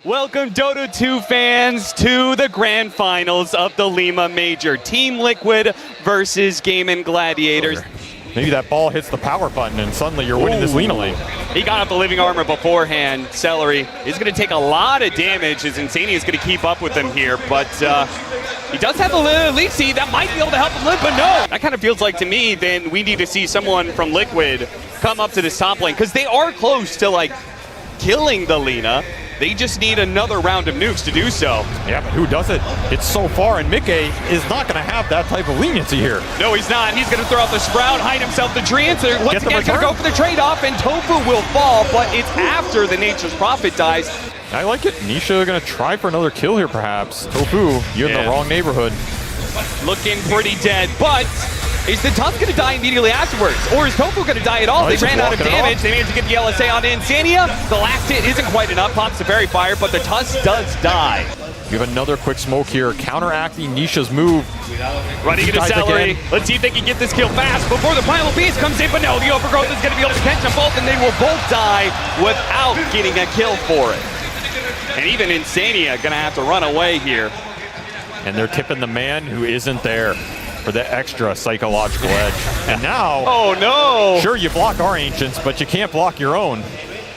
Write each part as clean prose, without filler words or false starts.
Welcome Dota 2 fans to the grand finals of the Lima Major. Team Liquid versus GAIMIN Gladiators. Maybe that ball hits the power button and suddenly you're winning this Lina lane. He got up the living armor beforehand. Celery is going to take a lot of damage as Insania is going to keep up with him here, but he does have a lead seed that might be able to help him live, but no. That kind of feels like to me then we need to see someone from Liquid come up to this top lane because they are close to like killing the Lina. They just need another round of nukes to do so. Yeah, but who does it? It's so far, and Mickey is not going to have that type of leniency here. No, he's not. He's going to throw out the Sprout, hide himself the tree answer. Once again, going to go for the trade-off, and Tofu will fall, but it's after the Nature's Prophet dies. I like it. Nisha going to try for another kill here, perhaps. Tofu, you're in the wrong neighborhood. Looking pretty dead, but is the Tusk going to die immediately afterwards? Or is Tofu going to die at all? They ran out of damage. They managed to get the LSA onto Insania. The last hit isn't quite enough. Pops the Fairy Fire, but the Tusk does die. You have another quick smoke here, counteracting Nisha's move. Running into Celery. Let's see if they can get this kill fast before the Primal Beast comes in, but no, the Overgrowth is going to be able to catch them both, and they will both die without getting a kill for it. And even Insania going to have to run away here. And they're tipping the man who isn't there for the extra psychological edge. And now, oh no! Sure, you block our Ancients, but you can't block your own.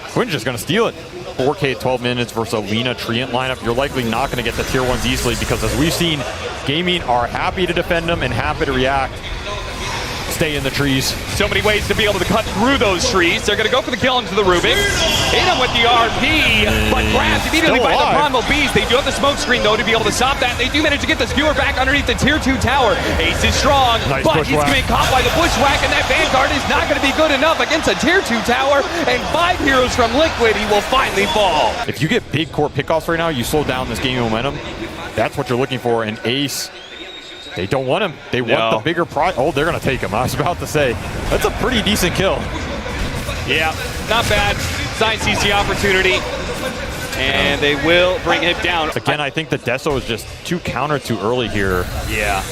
Quinn's just gonna steal it. 4K at 12 minutes versus a Lina Treant lineup. You're likely not gonna get the tier 1s easily because as we've seen, GAIMIN are happy to defend them and happy to react. Stay in the trees. So many ways to be able to cut through those trees. They're gonna go for the kill into the Rubik. Hit him with the RP, but grabbed immediately by the Primal Beast. They do have the smoke screen though to be able to stop that. They do manage to get the skewer back underneath the tier 2 tower. Ace is strong, but he's getting caught by the bushwhack, and that Vanguard is not gonna be good enough against a tier 2 tower, and 5 heroes from Liquid, he will finally fall. If you get big core pickoffs right now, you slow down this game momentum. That's what you're looking for, and Ace, they don't want him. They want the bigger prize. Oh, they're going to take him. I was about to say, that's a pretty decent kill. Yeah, not bad. Side CC opportunity. And they will bring him down. Again, I think the Deso is just too counter too early here. Yeah.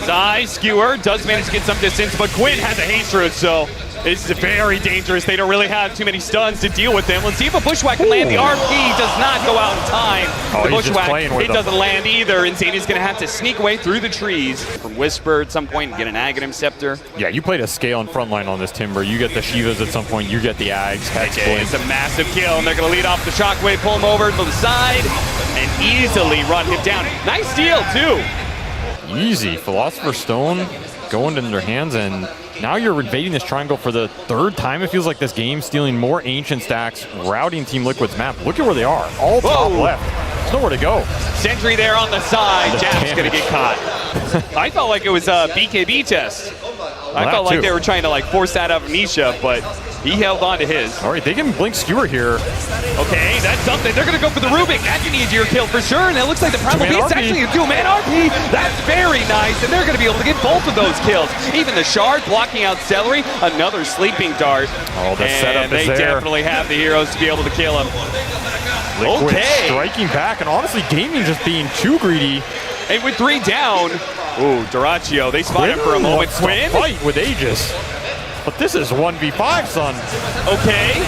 Zai, Skewer, does manage to get some distance, but Quinn has a haste root, so this is very dangerous. They don't really have too many stuns to deal with them. Let's see if a Bushwhack can land. The RP does not go out in time. Oh, the Bushwhack, it doesn't land either. Insania's going to have to sneak away through the trees from Whisper at some point and get an Aghanim Scepter. Yeah, you played a scale in front line on this Timber. You get the Shivas at some point. You get the Ags. It's a massive kill, and they're going to lead off the Shockwave, pull him over to the side, and easily run him down. Nice steal, too. Easy. Philosopher's Stone going in their hands, and now you're invading this triangle for the 3rd time. It feels like this game, stealing more Ancient stacks, routing Team Liquid's map. Look at where they are. All top left. There's nowhere to go. Sentry there on the side. Jack's going to get caught. I felt like it was a BKB test. I felt like they were trying to like force that out of Nisha, but he held on to his. All right, they can blink Skewer here. Okay, that's something. They're going to go for the Rubik. That's an easier kill for sure. And it looks like the Primal Beast actually a 2-man RP. That's very nice. And they're going to be able to get both of those kills. Even the Shard blocking out Celery. Another Sleeping Dart. Oh, the setup is there. They definitely have the heroes to be able to kill him. Liquid striking back. And honestly, GAIMIN just being too greedy. And with 3 down. Ooh, Duraccio. They spot him for a moment. Quinn fight with Aegis. But this is 1v5, son. Okay.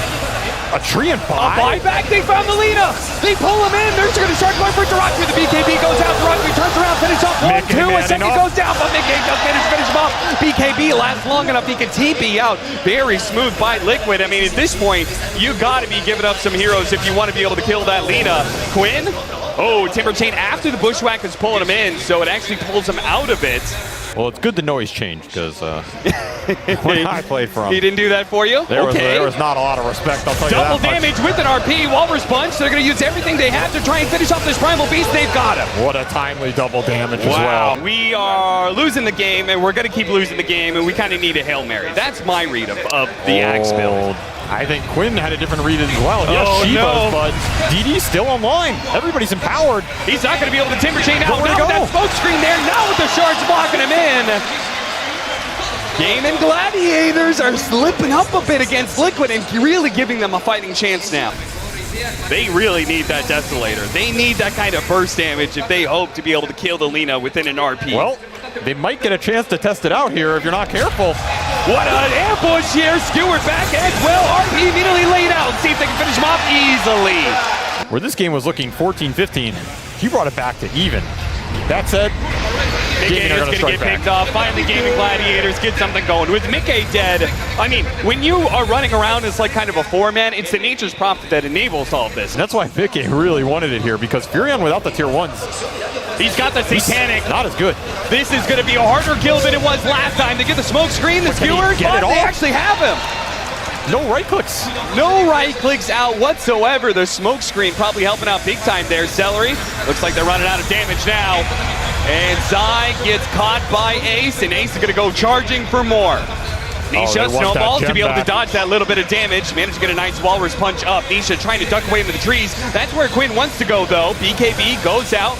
A Treant buy. A buyback. They found the Lina. They pull him in. They're just going to start going for Duraccio. The BKB goes out. Duraccio turns around, finish off 1-2. A second goes down, but Mickey does finish him off. BKB lasts long enough. He can TP out. Very smooth by Liquid. I mean, at this point, you got to be giving up some heroes if you want to be able to kill that Lina. Quinn. Oh, Timber Chain after the Bushwhack is pulling him in, so it actually pulls him out of it. Well, it's good the noise changed, because when I played for him, he didn't do that for you? There was not a lot of respect, I'll tell you that much. Double damage with an RP, Walrus Punch. They're going to use everything they have to try and finish off this Primal Beast. They've got him. What a timely double damage as well. We are losing the game, and we're going to keep losing the game, and we kind of need a Hail Mary. That's my read of the Axe build. I think Quinn had a different read as well. Yes, Shivas, but DD's still online. Everybody's empowered. He's not going to be able to Timber Chain out. No, that smoke screen there. Now with the Shards blocking him in. GAIMIN Gladiators are slipping up a bit against Liquid and really giving them a fighting chance now. They really need that Desolator. They need that kind of burst damage if they hope to be able to kill the Lina within an RP. Well, they might get a chance to test it out here if you're not careful. What an ambush here. Skewered back as well. RP immediately laid out. See if they can finish him off easily. where this game was looking 14-15, he brought it back to even. That said, Mickey is going to get picked off. Finally, Gaming Gladiators get something going. With Mickey dead, I mean, when you are running around as like kind of a four-man, it's the Nature's Prophet that enables all of this. And that's why Mickey really wanted it here, because Furion without the tier 1s, he's got the Satanic. not as good. This is going to be a harder kill than it was last time. They get the smoke screen, the skewer, but they actually have him. No right clicks. No right clicks out whatsoever. The smoke screen probably helping out big time there. Celery. Looks like they're running out of damage now. And Zai gets caught by Ace, and Ace is going to go charging for more. Nisha snowballs to be able to dodge that little bit of damage. Managed to get a nice walrus punch up. Nisha trying to duck away into the trees. That's where Quinn wants to go, though. BKB goes out,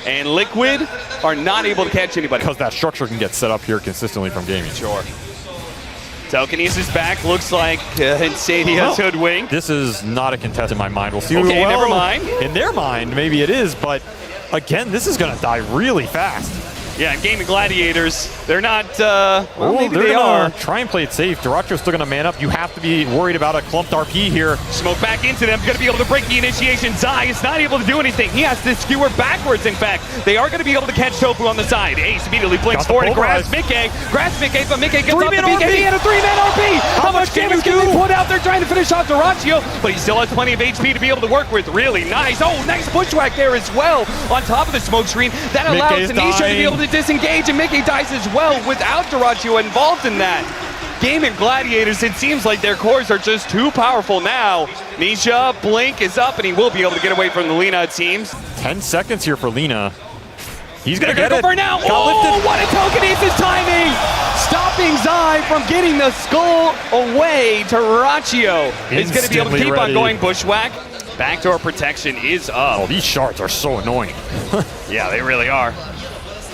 and Liquid are not able to catch anybody. Because that structure can get set up here consistently from gaming. Sure. Telekinesis back, looks like Insania's hoodwink. This is not a contest in my mind. We'll see. Okay, never mind. In their mind, maybe it is, but again, this is going to die really fast. Yeah, Gaming Gladiators, they're not, well, maybe they are. Try and play it safe. Duracho's still going to man up. You have to be worried about a clumped RP here. Smoke back into them, going to be able to break the initiation. Zai is not able to do anything. He has to skewer backwards, in fact. They are going to be able to catch Tofu on the side. Ace immediately blinks forward and grabs Mickey. But Mickey gets up the BKB and a 3-man RP. How much damage can they put out there trying to finish off Duracho? But he still has plenty of HP to be able to work with. Really nice. Oh, nice bushwhack there as well on top of the smoke screen. That allows Tanisha to be able to disengage, and Mickey dies as well without Duracho involved in that. Gaming Gladiators, it seems like their cores are just too powerful now. Nisha, Blink is up, and he will be able to get away from the Lina, it seems. 10 seconds here for Lina. He's going to get go it. for now. Oh, what a telekinesis timing! Stopping Zai from getting the skull away. Duracho is going to be able to keep on going. Bushwhack. Backdoor protection is up. Oh, these shards are so annoying. Yeah, they really are.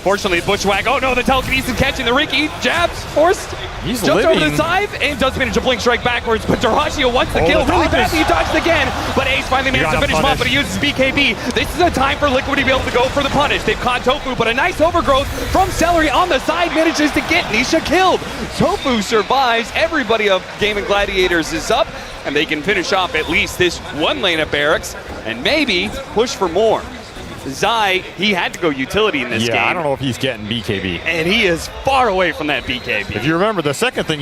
Fortunately, Bushwhack, oh no, the telekinesis catching the Ricky, jabs, forced, He's jumps living. over the side, and does manage to blink strike backwards, but Duracho wants the kill really fast, he dodged again, but Ace finally managed to finish him off, but he uses BKB. This is a time for Liquid to be able to go for the punish. They've caught Tofu, but a nice overgrowth from Celery on the side manages to get Nisha killed. Tofu survives, everybody of Gaming Gladiators is up, and they can finish off at least this one lane of barracks, and maybe push for more. Zai, he had to go utility in this game. Yeah, I don't know if he's getting BKB. And he is far away from that BKB. If you remember, the second thing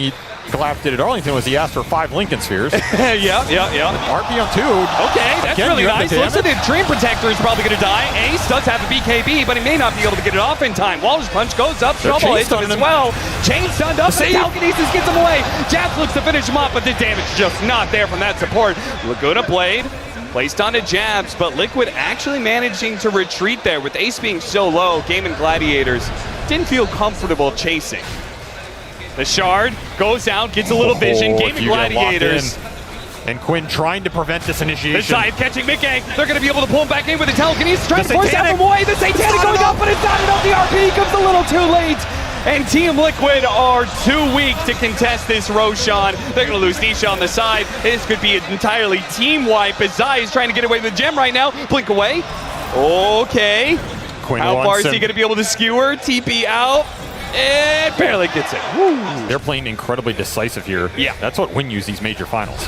Glap did at Arlington was he asked for 5 Lincoln Spheres. yeah. RP on 2. Okay, that's really nice. Listen, Dream Protector is probably going to die. Ace does have a BKB, but he may not be able to get it off in time. Walrus Punch goes up, Trouble hits him as well. Chain stunned up, and Telekinesis gets him away. Japs looks to finish him off, but the damage just not there from that support. Laguna Blade placed onto Jabs, but Liquid actually managing to retreat there. With Ace being so low, Gaming Gladiators didn't feel comfortable chasing. The shard goes out, gets a little vision. Gaming Gladiators. And Quinn trying to prevent this initiation. The side catching Mickey. They're going to be able to pull him back in with the telekinesis. Trying to force out from away. The Satanic going up, but it's not enough. The RP comes a little too late. And Team Liquid are too weak to contest this Roshan. They're going to lose Nisha on the side. This could be an entirely team wipe as Zai is trying to get away with the gem right now. Blink away. Okay. Quinn How far is he going to be able to skewer? TP out. And barely gets it. Woo. They're playing incredibly decisive here. Yeah. That's what wins you these major finals.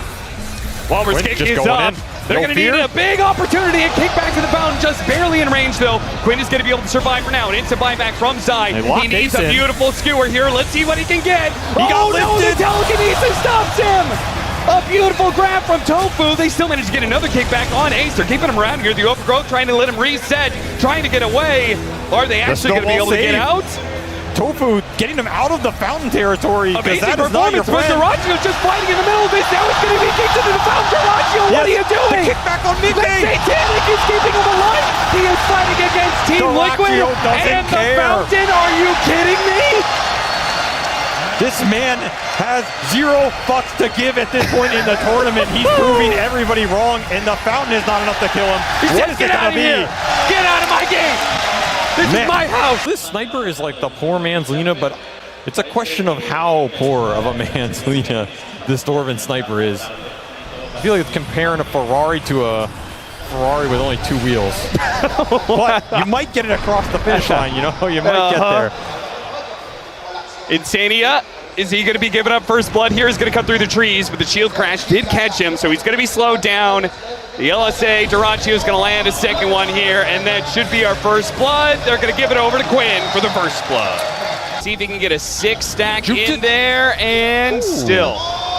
Walrus kick is up. They're going to need a big opportunity and kick back to the fountain, just barely in range though. Quinn is going to be able to survive for now. An instant buyback from Zai. He needs a beautiful skewer here. Let's see what he can get. He got lifted. No, the telekinesis stops him. A beautiful grab from Tofu. They still managed to get another kickback on Ace. They're keeping him around here. The overgrowth trying to let him reset, trying to get away. Are they actually going to be able to get out? Tofu getting him out of the fountain territory. Amazing performance from Duracho just fighting in the middle of this. Now it's going to be kicked into the fountain. Duracho, what are you doing? The kickback on Mickey. The Satanic is keeping him alive. He is fighting against Team Liquid. And the fountain, are you kidding me? This man has 0 fucks to give at this point in the tournament. He's proving everybody wrong, and the fountain is not enough to kill him. What is it going to be? Get out of my game. This is my house. This sniper is like the poor man's Lina, but it's a question of how poor of a man's Lina this Dwarven sniper is. I feel like it's comparing a Ferrari to a Ferrari with only 2 wheels. But you might get it across the finish line, you know? You might get there. Insania, is he going to be giving up first blood here? He's going to cut through the trees, but the shield crash did catch him, so he's going to be slowed down. The LSA, Duracio's going to land a second one here, and that should be our first blood. They're going to give it over to Quinn for the first blood. See if he can get a 6 stack in there, and still,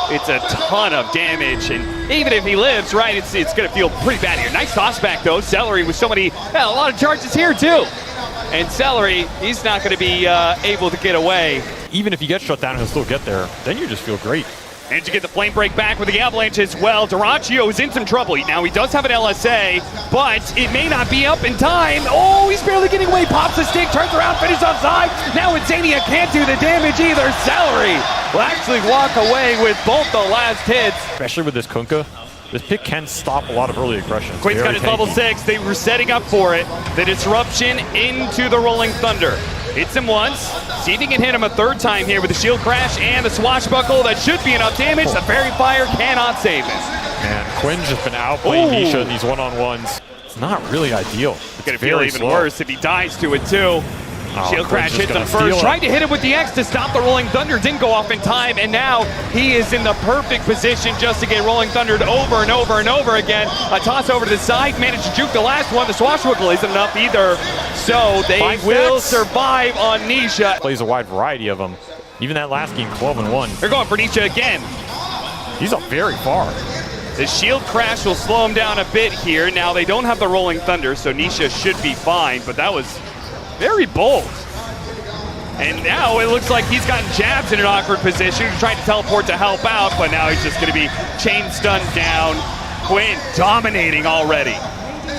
it's a ton of damage. And even if he lives, right, it's going to feel pretty bad here. Nice toss back, though. Celery with so many, a lot of charges here, too. And Celery, he's not going to be able to get away. Even if he gets shut down, he'll still get there. Then you just feel great. And you get the flame break back with the avalanche as well. Duraccio is in some trouble. Now he does have an LSA, but it may not be up in time. Oh, he's barely getting away. Pops the stick, turns around, finishes offside. Now Insania can't do the damage either. Celery will actually walk away with both the last hits. Especially with this Kunkka, this pick can stop a lot of early aggression. Quinn's got his level 6. They were setting up for it. The disruption into the Rolling Thunder. Hits him once. See if he can hit him a third time here with the shield crash and the swashbuckle. That should be enough damage. The fairy fire cannot save him. Man, Quinn's just been outplaying Nisha in these one-on-ones. It's not really ideal. It's going to feel even worse if he dies to it too. Shield crash hits him first. Tried to hit him with the X to stop the Rolling Thunder. Didn't go off in time, and now he is in the perfect position just to get Rolling Thundered over and over and over again. A toss over to the side, managed to juke the last one. The swashbuckle isn't enough either, so they will survive on Nisha. Plays a wide variety of them. Even that last game, 12-1. They're going for Nisha again. He's up very far. The shield crash will slow him down a bit here. Now they don't have the Rolling Thunder, so Nisha should be fine, but that was very bold. And now it looks like he's gotten jabs in an awkward position. He's trying to teleport to help out, but now he's just going to be chain stunned down. Quinn dominating already.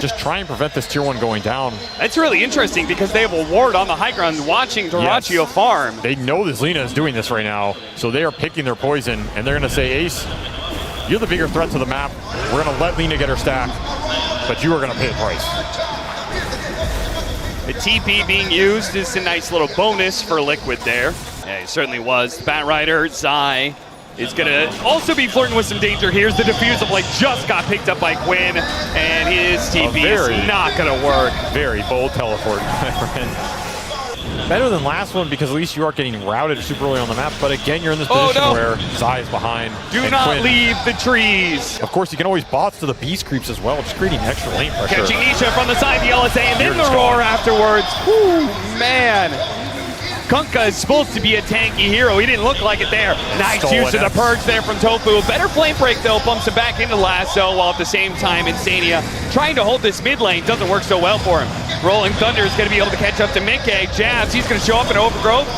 Just try and prevent this tier 1 going down. That's really interesting because they have a ward on the high ground watching Duraccio farm. They know this Lina is doing this right now, so they are picking their poison, and they're going to say, Ace, you're the bigger threat to the map. We're going to let Lina get her stack, but you are going to pay the price. The TP being used is a nice little bonus for Liquid there. Yeah, he certainly was. Batrider, Zai is going to also be flirting with some danger. Here's the diffuse of like just got picked up by Quinn, and his TP is not going to work. Very bold teleport, my friend. Better than last one because at least you aren't getting routed super early on the map, but again, you're in this position where Zai is behind. Do not Quinn, leave the trees. Of course, you can always bots to the beast creeps as well, just creating extra lane pressure. Catching Nisha from the side, the LSA, and then the roar afterwards. Whew, man. Kunkka is supposed to be a tanky hero. He didn't look like it there. Nice use of the purge there from Tofu. Better flame break, though. Bumps him back into Lasso, while at the same time, Insania trying to hold this mid lane. Doesn't work so well for him. Rolling Thunder is going to be able to catch up to Mickey. Jabs, he's going to show up in Overgrowth.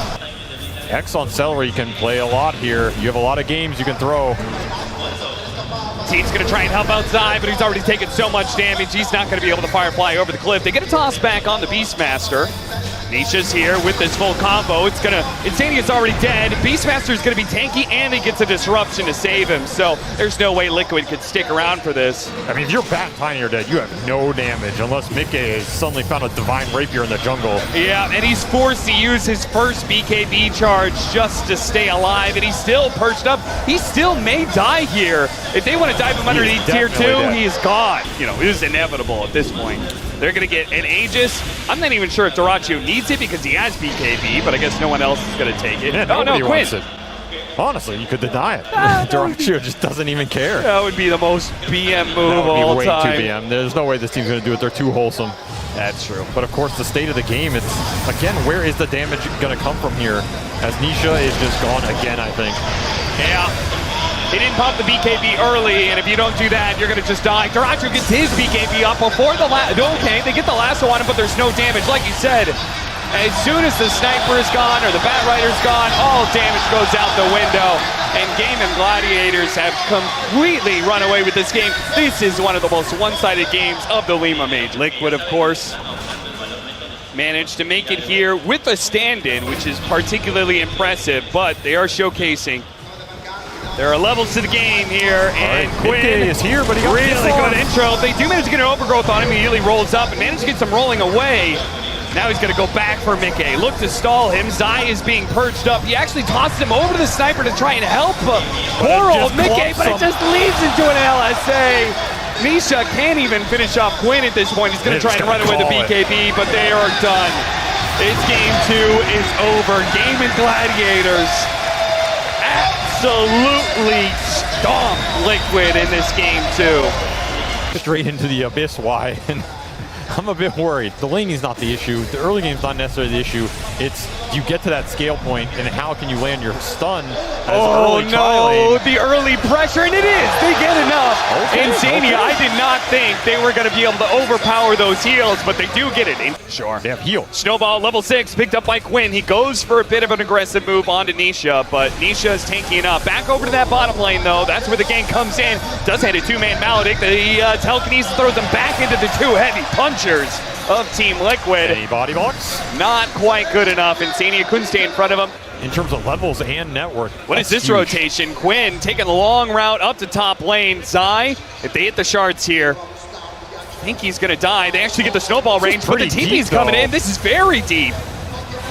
X on Celery can play a lot here. You have a lot of games you can throw. Team's going to try and help out Zai, but he's already taken so much damage. He's not going to be able to Firefly over the cliff. They get a toss back on the Beastmaster. Nisha's here with this full combo. Insania's already dead. Beastmaster's gonna be tanky, and he gets a disruption to save him. So there's no way Liquid could stick around for this. I mean, if you're Bat and Tiny are dead, you have no damage unless Mickey has suddenly found a Divine Rapier in the jungle. Yeah, and he's forced to use his first BKB charge just to stay alive, and he's still perched up. He still may die here. If they want to dive him underneath tier 2, he's gone. You know, it is inevitable at this point. They're going to get an Aegis. I'm not even sure if Duraccio needs it because he has BKB, but I guess no one else is going to take it. Yeah, oh, no, Quinn. Honestly, you could deny it. Duraccio just doesn't even care. That would be the most BM move of all time. That would be way too BM. There's no way this team's going to do it. They're too wholesome. That's true. But of course, the state of the game, it's, again, where is the damage going to come from here? As Nisha is just gone again, I think. Yeah. He didn't pop the BKB early, and if you don't do that, you're going to just die. Duraccio gets his BKB up before the last. Okay, they get the lasso on him, but there's no damage. Like you said, as soon as the sniper is gone or the Batrider's gone, all damage goes out the window. And GAIMIN Gladiators have completely run away with this game. This is one of the most one-sided games of the Lima Major. Liquid, of course, managed to make it here with a stand-in, which is particularly impressive, but they are showcasing. There are levels to the game here, and Quinn is here, but he got really good intro. They do manage to get an Overgrowth on him. He immediately rolls up and managed to get some rolling away. Now he's going to go back for Mickey. Look to stall him. Zai is being perched up. He actually tossed him over to the sniper to try and help poor old Mickey, but it just leads into an LSA. Nisha can't even finish off Quinn at this point. He's going to try and run away with the BKB, but they are done. It's game 2 is over. GAIMIN Gladiators absolutely stomped Liquid in this game 2. straight into the abyss. Why? And I'm a bit worried. The laning's not the issue. The early game's not necessarily the issue. It's you get to that scale point, and how can you land your stun as early no, the early pressure, and it is. They get enough. Insania, I did not think they were going to be able to overpower those heals, but they do get it. Sure. They have heal. Snowball, level 6, picked up by Quinn. He goes for a bit of an aggressive move onto Nisha, but Nisha is tanking it up. Back over to that bottom lane, though. That's where the gank comes in. Does hit a two-man Maledict. The telekinesis throws him back into the two heavy punchers of Team Liquid. Any body blocks? Not quite good enough. Insania couldn't stay in front of him. In terms of levels and network. What is this rotation? Quinn taking the long route up to top lane. Zai, if they hit the shards here, I think he's going to die. They actually get the snowball range, but the TP's coming in. This is very deep.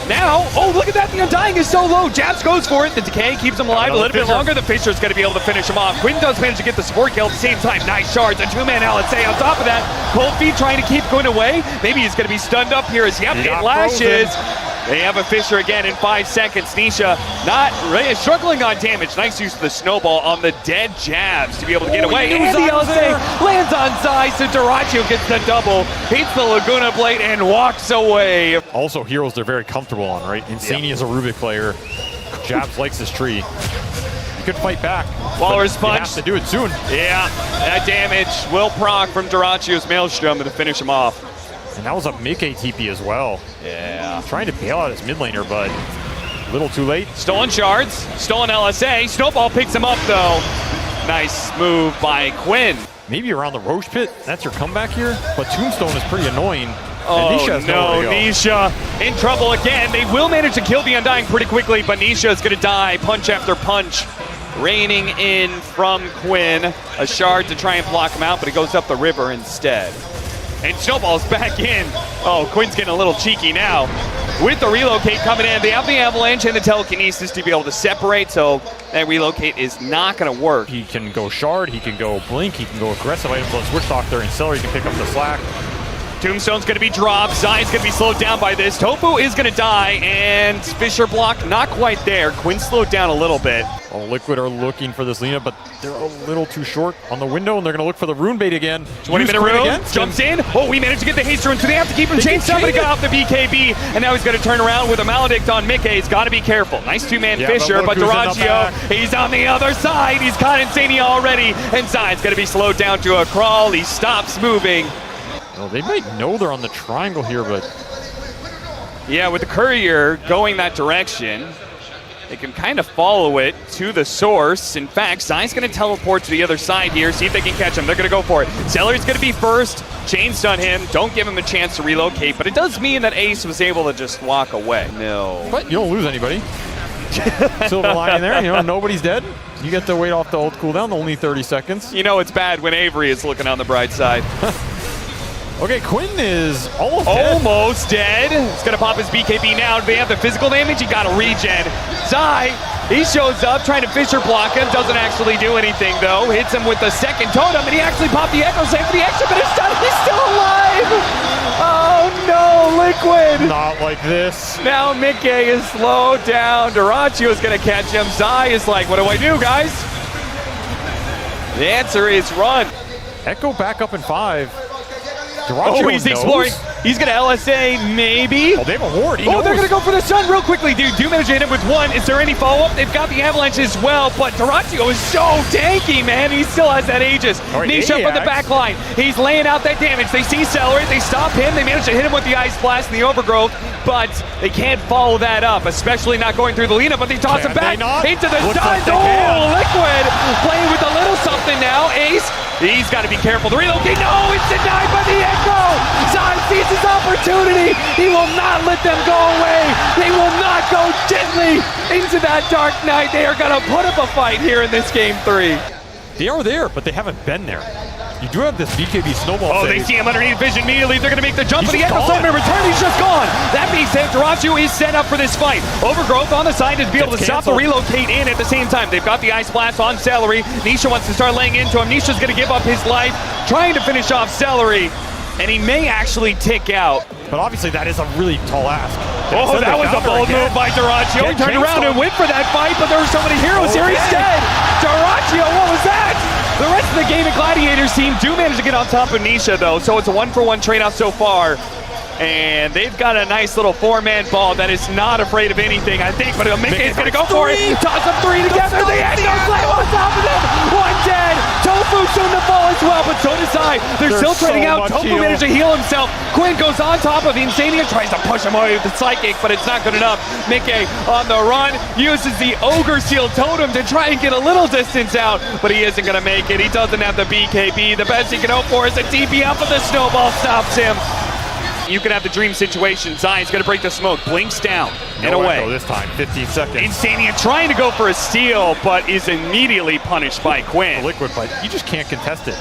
Now, oh, look at that. The Undying is so low. Japs goes for it. The Decay keeps him alive a little bit longer. The Fisher's going to be able to finish him off. Quinn does manage to get the support kill at the same time. Nice shards. A two-man LSA on top of that. Cold Feet trying to keep going away. Maybe he's going to be stunned up here as it lashes. They have a Fisher again in 5 seconds. Nisha not really struggling on damage. Nice use of the snowball on the dead jabs to be able to get away. And the LSA lands on Zai, so Dyrachyo gets the double, hits the Laguna Blade, and walks away. Also, heroes they're very comfortable on, right? Insania is a Rubik player. Jabs likes this tree. You could fight back. Walrus punch. You have to do it soon. Yeah, that damage will proc from Dyrachyo's Maelstrom to finish him off. And that was a Mickey TP as well. Yeah. Trying to bail out his mid laner, but a little too late. Stolen shards, stolen LSA. Snowball picks him up, though. Nice move by Quinn. Maybe around the Roche pit. That's your comeback here. But Tombstone is pretty annoying. Oh, no, Nisha in trouble again. They will manage to kill the Undying pretty quickly, but Nisha is going to die punch after punch. Raining in from Quinn. A shard to try and block him out, but it goes up the river instead. And Snowball's back in. Oh, Quinn's getting a little cheeky now. With the relocate coming in, they have the avalanche and the telekinesis to be able to separate, so that relocate is not going to work. He can go shard, he can go blink, he can go aggressive items on switch talk there, and Celery can pick up the slack. Tombstone's going to be dropped. Zai's going to be slowed down by this. Tofu is going to die, and Fisher block not quite there. Quinn slowed down a little bit. Well, Liquid are looking for this Lina, but they're a little too short on the window, and they're going to look for the rune bait again. 20-minute rune, jumps in. Oh, we managed to get the haste rune, so they have to keep him chained. Somebody got off the BKB, and now he's going to turn around with a Maledict on Mickey. He's got to be careful. Nice two-man Fisher, but Dyrachyo, he's on the other side. He's caught Insania already, and Zai's going to be slowed down to a crawl. He stops moving. Well, they might know they're on the triangle here, but... Yeah, with the courier going that direction, they can kind of follow it to the source. In fact, Zai's going to teleport to the other side here, see if they can catch him. They're going to go for it. Celery's going to be first. Chain stun him. Don't give him a chance to relocate, but it does mean that Ace was able to just walk away. No. But you don't lose anybody. Silver lining there, you know, nobody's dead. You get to wait off the ult cooldown, only 30 seconds. You know it's bad when Avery is looking on the bright side. Okay, Quinn is almost dead. He's going to pop his BKB now. Do they have the physical damage? He got a regen. Zai, he shows up trying to Fisher block him. Doesn't actually do anything, though. Hits him with the second totem, and he actually popped the Echo Save for the extra, but it's done. He's still alive. Oh, no, Liquid. Not like this. Now Mickey is slowed down. Dyrachyo is going to catch him. Zai is like, what do I do, guys? The answer is run. Echo back up in 5. Dyrachyo he's exploring. He's going to LSA, maybe. Oh, they have a ward. They're going to go for the stun real quickly, dude. Do manage to hit him with one. Is there any follow-up? They've got the avalanche as well, but Dyrachyo is so tanky, man. He still has that Aegis. Right, Nisha from the back line. He's laying out that damage. They see Celery. They stop him. They manage to hit him with the Ice Blast and the Overgrowth, but they can't follow that up, especially not going through the Lina, but they toss him back into the stuns. Oh, Liquid playing with a little something now. Ace, he's got to be careful. The relocate. No, it's denied by the Echo. Zai sees his opportunity. He will not let them go away. They will not go gently into that Dark Knight. They are going to put up a fight here in this game 3. They are there, but they haven't been there. You do have this BKB snowball save. They see him underneath vision immediately. They're going to make the jump, but the Echo Slam in return, he's just gone. That being said, Dyrachyo is set up for this fight. Overgrowth on the side to be able to stop the relocate in at the same time. They've got the Ice Blast on Celery. Nisha wants to start laying into him. Nisha's going to give up his life, trying to finish off Celery, and he may actually tick out. But obviously that is a really tall ask. That was a bold move by Dyrachyo. He turned around and went for that fight, but there were so many heroes here. He's dead. Dyrachyo, what was that? The rest of the Gaming Gladiators team do manage to get on top of Nisha, though, so it's a 1-for-1 trade-off so far. And they've got a nice little 4-man ball that is not afraid of anything, I think, but Mickey's going to go for it. Toss them 3 together. The end goes Flame on top of them. One dead. Tofu soon to fall as well, but so does I. They're still trading out. Tofu managed to heal himself. Quinn goes on top of Insania, tries to push him away with the Psychic, but it's not good enough. Mickey on the run uses the Ogre Seal Totem to try and get a little distance out, but he isn't going to make it. He doesn't have the BKB. The best he can hope for is a TP up, but the snowball stops him. You can have the dream situation. Zai's going to break the smoke. Blinks down and away. This time, 15 seconds. Insania trying to go for a steal, but is immediately punished by Quinn. Liquid, but you just can't contest it.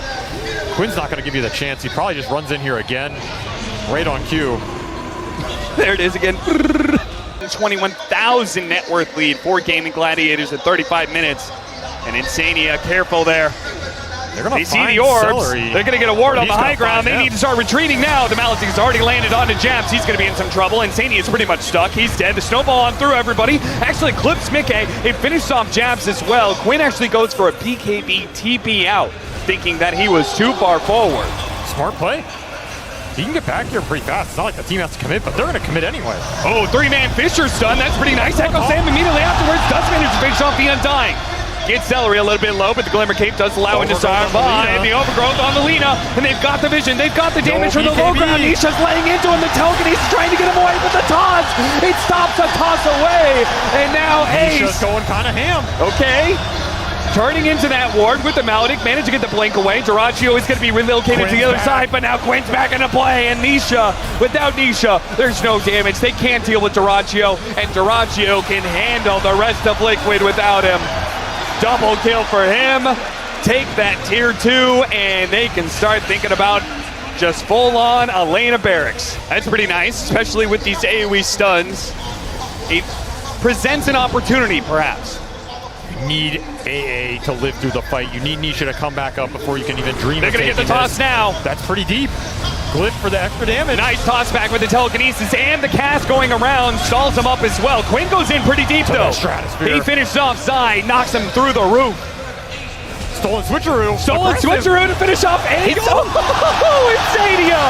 Quinn's not going to give you the chance. He probably just runs in here again, right on cue. There it is again. 21,000 net worth lead for Gaming Gladiators at 35 minutes. And Insania careful there. They see the orbs. Celery. They're going to get a ward on the high ground. They need to start retreating now. The Maledict has already landed onto Jabs. He's going to be in some trouble. Insania is pretty much stuck. He's dead. The snowball on through everybody. Actually clips Mickey. It finishes off Jabs as well. Quinn actually goes for a BKB TP out, thinking that he was too far forward. Smart play. He can get back here pretty fast. It's not like the team has to commit, but they're going to commit anyway. Oh, 3-man Fisher stun. That's pretty nice. Echo Sam immediately afterwards does manage to finish off the Undying. Gets Celery a little bit low, but the Glimmer Cape does allow him to start by. And the overgrowth on the Lina, and they've got the vision. They've got the damage from the low ground. Nisha's laying into him. The Telekinesis trying to get him away with the toss. It stops a toss away. And now Ace. Nisha's going kind of ham. Okay. Turning into that ward with the Maledict. Managed to get the blink away. Dyrachyo is going to be relocated to the other side, but now Quinn's back into play. And Nisha, without Nisha, there's no damage. They can't deal with Dyrachyo, and Dyrachyo can handle the rest of Liquid without him. Double kill for him. Take that tier 2, and they can start thinking about just full-on Elena Barracks. That's pretty nice, especially with these AoE stuns. It presents an opportunity, perhaps. You need AA to live through the fight. You need Nisha to come back up before you can even dream of taking this. They're going to get the toss now. That's pretty deep. Glyph for the extra damage. Nice toss back with the Telekinesis, and the cast going around stalls him up as well. Quinn goes in pretty deep, though. He finishes off Zai, knocks him through the roof. Stolen switcheroo. Stolen switcheroo to finish off Ace. Oh, Insania!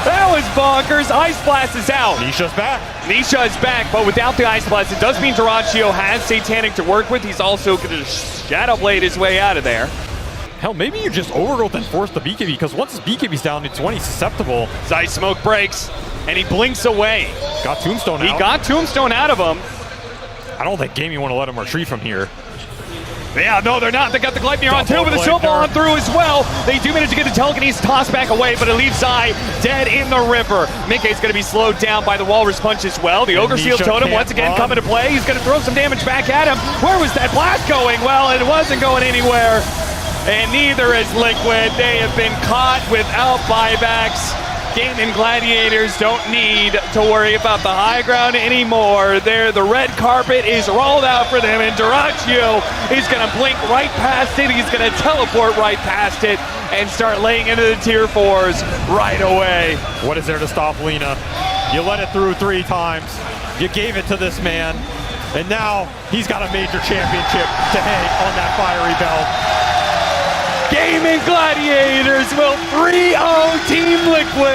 That was bonkers. Ice Blast is out. Nisha's back. Nisha is back, but without the Ice Blast, it does mean Dyrachyo has Satanic to work with. He's also going to Shadow Blade his way out of there. Hell, maybe you just overgrowth and force the BKB, because once his BKB's down to 20, susceptible. Zai smoke breaks, and he blinks away. Got Tombstone out. He got Tombstone out of him. I don't think Gaming want to let him retreat from here. Yeah, no, they're not. They got the Gleipnir on too, with the snowball on through as well. They do manage to get the Telekinesis toss back away, but it leaves Zai dead in the river. Mickey's going to be slowed down by the Walrus Punch as well. The Ogre Seal Totem once again coming to play. He's going to throw some damage back at him. Where was that blast going? Well, it wasn't going anywhere. And neither is Liquid. They have been caught without buybacks. Gaming Gladiators don't need to worry about the high ground anymore. The red carpet is rolled out for them, and Dyrachyo is going to blink right past it. He's going to teleport right past it and start laying into the tier 4s right away. What is there to stop Lina? You let it through 3 times. You gave it to this man, and now he's got a major championship to hang on that fiery belt. Gaming Gladiators will 3-0 Team Liquid.